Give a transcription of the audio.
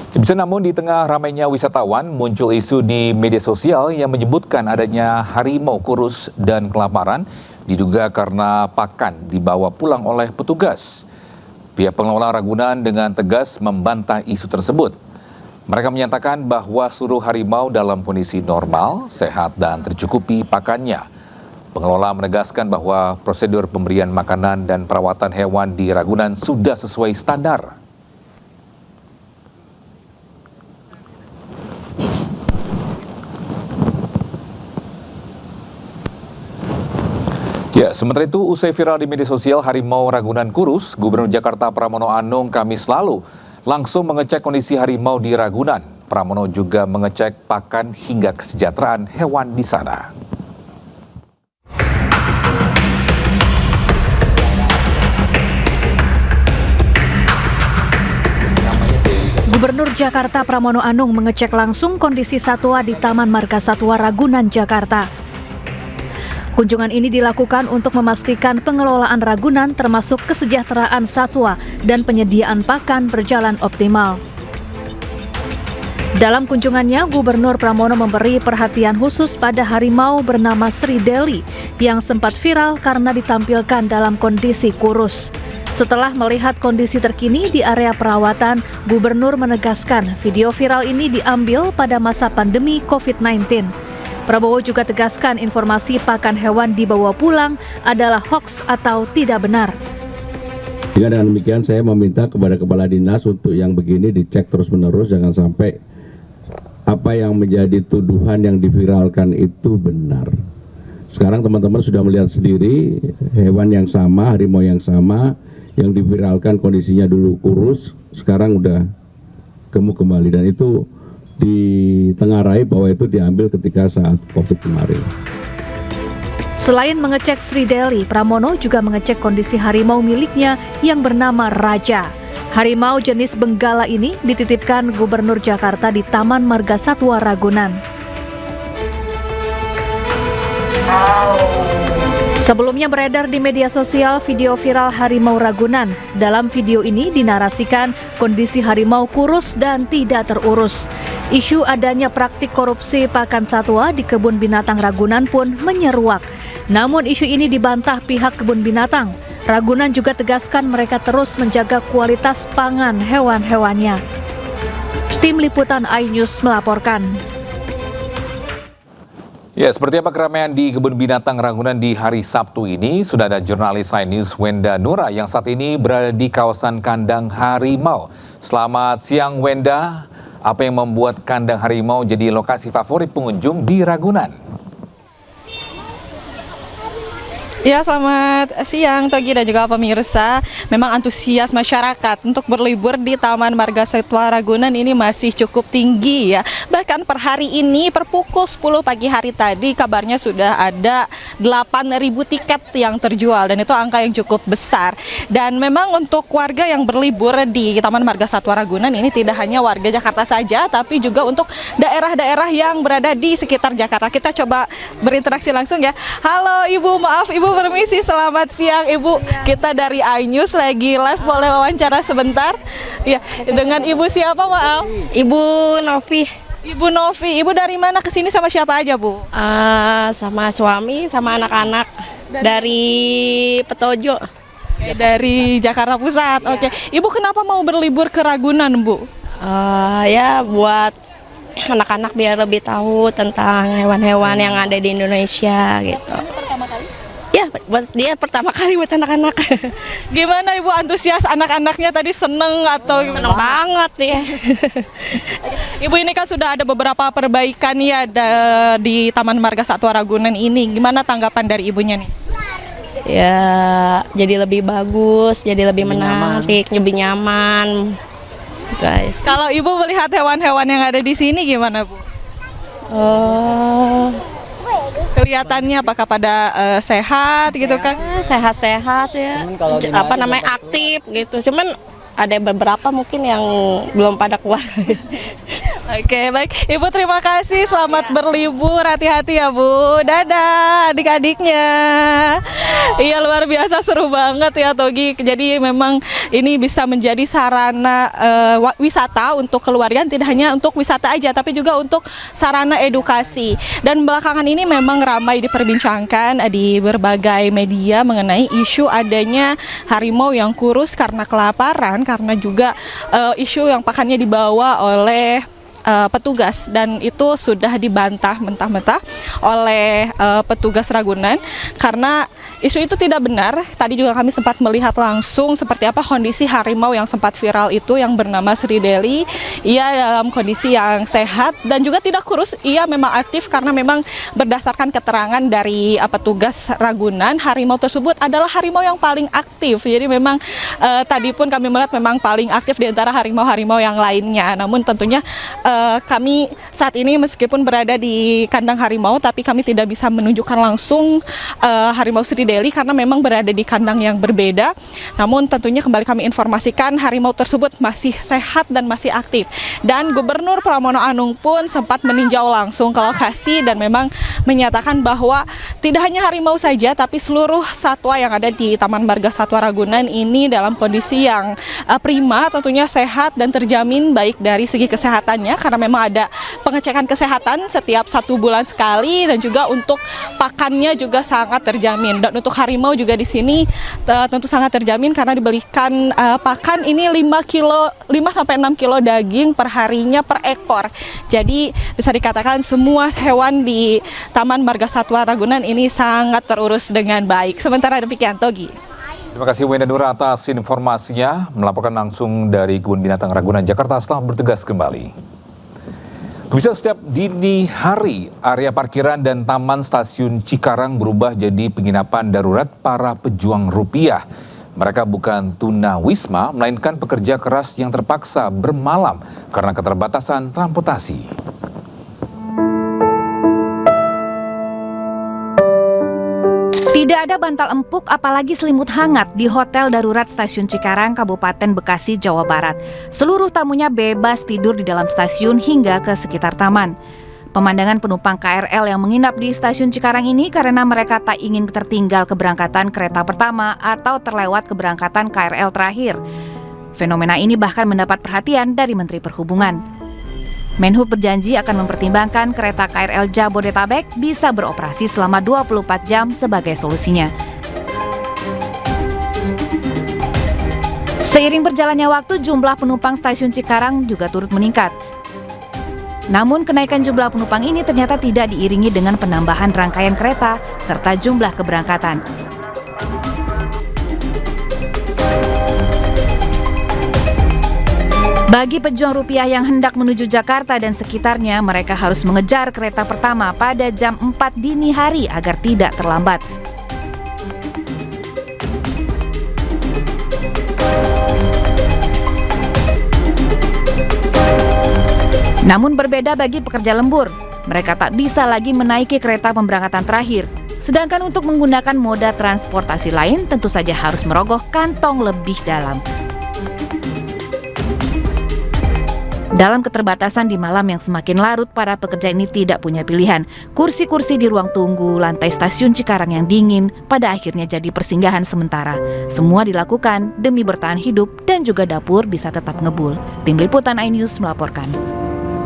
Bisa namun di tengah ramainya wisatawan, muncul isu di media sosial yang menyebutkan adanya harimau kurus dan kelaparan diduga karena pakan dibawa pulang oleh petugas. Pihak pengelola Ragunan dengan tegas membantah isu tersebut. Mereka menyatakan bahwa seluruh harimau dalam kondisi normal, sehat dan tercukupi pakannya. Pengelola menegaskan bahwa prosedur pemberian makanan dan perawatan hewan di Ragunan sudah sesuai standar. Ya, sementara itu usai viral di media sosial harimau Ragunan kurus, Gubernur Jakarta Pramono Anung Kamis lalu langsung mengecek kondisi harimau di Ragunan. Pramono juga mengecek pakan hingga kesejahteraan hewan di sana. Gubernur Jakarta Pramono Anung mengecek langsung kondisi satwa di Taman Marga Satwa Ragunan, Jakarta. Kunjungan ini dilakukan untuk memastikan pengelolaan Ragunan termasuk kesejahteraan satwa dan penyediaan pakan berjalan optimal. Dalam kunjungannya, Gubernur Pramono memberi perhatian khusus pada harimau bernama Sri Deli yang sempat viral karena ditampilkan dalam kondisi kurus. Setelah melihat kondisi terkini di area perawatan, Gubernur menegaskan video viral ini diambil pada masa pandemi COVID-19. Prabowo juga tegaskan informasi pakan hewan dibawa pulang adalah hoaks atau tidak benar. Dengan demikian saya meminta kepada Kepala Dinas untuk yang begini dicek terus-menerus, jangan sampai apa yang menjadi tuduhan yang diviralkan itu benar. Sekarang teman-teman sudah melihat sendiri hewan yang sama, harimau yang sama, yang diviralkan kondisinya dulu kurus, sekarang udah gemuk kembali, dan itu ditengarai bahwa itu diambil ketika saat COVID kemarin. Selain mengecek Sri Deli, Pramono juga mengecek kondisi harimau miliknya yang bernama Raja. Harimau jenis Benggala ini dititipkan Gubernur Jakarta di Taman Marga Satwa Ragunan. Sebelumnya beredar di media sosial video viral harimau Ragunan. Dalam video ini dinarasikan kondisi harimau kurus dan tidak terurus. Isu adanya praktik korupsi pakan satwa di kebun binatang Ragunan pun menyeruak. Namun isu ini dibantah pihak kebun binatang. Ragunan juga tegaskan mereka terus menjaga kualitas pangan hewan-hewannya. Tim Liputan iNews melaporkan. Ya, seperti apa keramaian di kebun binatang Ragunan di hari Sabtu ini? Sudah ada jurnalis iNews Wenda Nura yang saat ini berada di kawasan kandang harimau. Selamat siang Wenda, apa yang membuat kandang harimau jadi lokasi favorit pengunjung di Ragunan? Ya, selamat siang Togi dan juga pemirsa. Memang antusias masyarakat untuk berlibur di Taman Marga Satwa Ragunan ini masih cukup tinggi ya. Bahkan per hari ini, per pukul 10 pagi hari tadi, kabarnya sudah ada 8.000 tiket yang terjual, dan itu angka yang cukup besar. Dan memang untuk warga yang berlibur di Taman Marga Satwa Ragunan ini tidak hanya warga Jakarta saja, tapi juga untuk daerah-daerah yang berada di sekitar Jakarta. Kita coba berinteraksi langsung ya. Halo Ibu, maaf Ibu, permisi, selamat siang Ibu. Kita dari iNews lagi live, boleh wawancara sebentar? Ya, dengan Ibu siapa, maaf? Ibu Novi. Ibu Novi, Ibu dari mana ke sini sama siapa aja, Bu? Sama suami, sama anak-anak dari Petojo. Dari Jakarta Pusat. Ya. Oke. Ibu kenapa mau berlibur ke Ragunan, Bu? Ya buat anak-anak biar lebih tahu tentang hewan-hewan yang ada di Indonesia gitu. Pertama kali? Ya, buat dia pertama kali buat anak-anak. Gimana Ibu, antusias anak-anaknya tadi, seneng atau gimana? Seneng banget ya. Ibu, ini kan sudah ada beberapa perbaikan ya di Taman Marga Satwa Ragunan ini. Gimana tanggapan dari Ibunya nih? Ya, jadi lebih bagus, jadi lebih menarik, lebih nyaman. Guys. Kalau Ibu melihat hewan-hewan yang ada di sini gimana, Bu? Kelihatannya apakah pada sehat gitu kan? Sehat-sehat ya. Apa namanya, aktif gitu. Cuman ada beberapa mungkin yang belum pada keluar. Oke, baik. Ibu terima kasih. Selamat berlibur. Hati-hati ya, Bu. Dadah adik-adiknya. Iya, luar biasa seru banget ya, Togi. Jadi memang ini bisa menjadi sarana wisata untuk keluarga, tidak hanya untuk wisata aja, tapi juga untuk sarana edukasi. Dan belakangan ini memang ramai diperbincangkan di berbagai media mengenai isu adanya harimau yang kurus karena kelaparan, karena juga isu yang pakannya dibawa oleh petugas, dan itu sudah dibantah mentah-mentah oleh petugas Ragunan karena isu itu tidak benar. Tadi juga kami sempat melihat langsung seperti apa kondisi harimau yang sempat viral itu yang bernama Sri Deli. Ia dalam kondisi yang sehat dan juga tidak kurus. Ia memang aktif karena memang berdasarkan keterangan dari petugas Ragunan, harimau tersebut adalah harimau yang paling aktif. Jadi memang tadi pun kami melihat memang paling aktif di antara harimau-harimau yang lainnya. Namun tentunya kami saat ini meskipun berada di kandang harimau, tapi kami tidak bisa menunjukkan langsung harimau Sri Deli karena memang berada di kandang yang berbeda. Namun tentunya kembali kami informasikan harimau tersebut masih sehat dan masih aktif. Dan Gubernur Pramono Anung pun sempat meninjau langsung ke lokasi dan memang menyatakan bahwa tidak hanya harimau saja, tapi seluruh satwa yang ada di Taman Marga Satwa Ragunan ini dalam kondisi yang prima, tentunya sehat dan terjamin baik dari segi kesehatannya karena memang ada pengecekan kesehatan setiap 1 bulan sekali, dan juga untuk pakannya juga sangat terjamin. Dan untuk harimau juga di sini tentu sangat terjamin karena diberikan pakan ini 5 sampai 6 kilo daging per harinya per ekor. Jadi bisa dikatakan semua hewan di Taman Marga Satwa Ragunan ini sangat terurus dengan baik. Sementara demikian, Togi. Terima kasih Wenda Nura atas informasinya, melaporkan langsung dari Kebun Binatang Ragunan, Jakarta. Selamat bertugas kembali. Bisa setiap dini hari, area parkiran dan taman stasiun Cikarang berubah jadi penginapan darurat para pejuang rupiah. Mereka bukan tunawisma, melainkan pekerja keras yang terpaksa bermalam karena keterbatasan transportasi. Tidak ada bantal empuk apalagi selimut hangat di Hotel Darurat Stasiun Cikarang, Kabupaten Bekasi, Jawa Barat. Seluruh tamunya bebas tidur di dalam stasiun hingga ke sekitar taman. Pemandangan penumpang KRL yang menginap di Stasiun Cikarang ini karena mereka tak ingin tertinggal keberangkatan kereta pertama atau terlewat keberangkatan KRL terakhir. Fenomena ini bahkan mendapat perhatian dari Menteri Perhubungan. Menhub berjanji akan mempertimbangkan kereta KRL Jabodetabek bisa beroperasi selama 24 jam sebagai solusinya. Seiring berjalannya waktu, jumlah penumpang stasiun Cikarang juga turut meningkat. Namun kenaikan jumlah penumpang ini ternyata tidak diiringi dengan penambahan rangkaian kereta serta jumlah keberangkatan. Bagi pejuang rupiah yang hendak menuju Jakarta dan sekitarnya, mereka harus mengejar kereta pertama pada jam 4 dini hari agar tidak terlambat. Namun berbeda bagi pekerja lembur, mereka tak bisa lagi menaiki kereta pemberangkatan terakhir. Sedangkan untuk menggunakan moda transportasi lain tentu saja harus merogoh kantong lebih dalam. Dalam keterbatasan di malam yang semakin larut, para pekerja ini tidak punya pilihan. Kursi-kursi di ruang tunggu, lantai stasiun Cikarang yang dingin, pada akhirnya jadi persinggahan sementara. Semua dilakukan demi bertahan hidup dan juga dapur bisa tetap ngebul. Tim Liputan iNews melaporkan.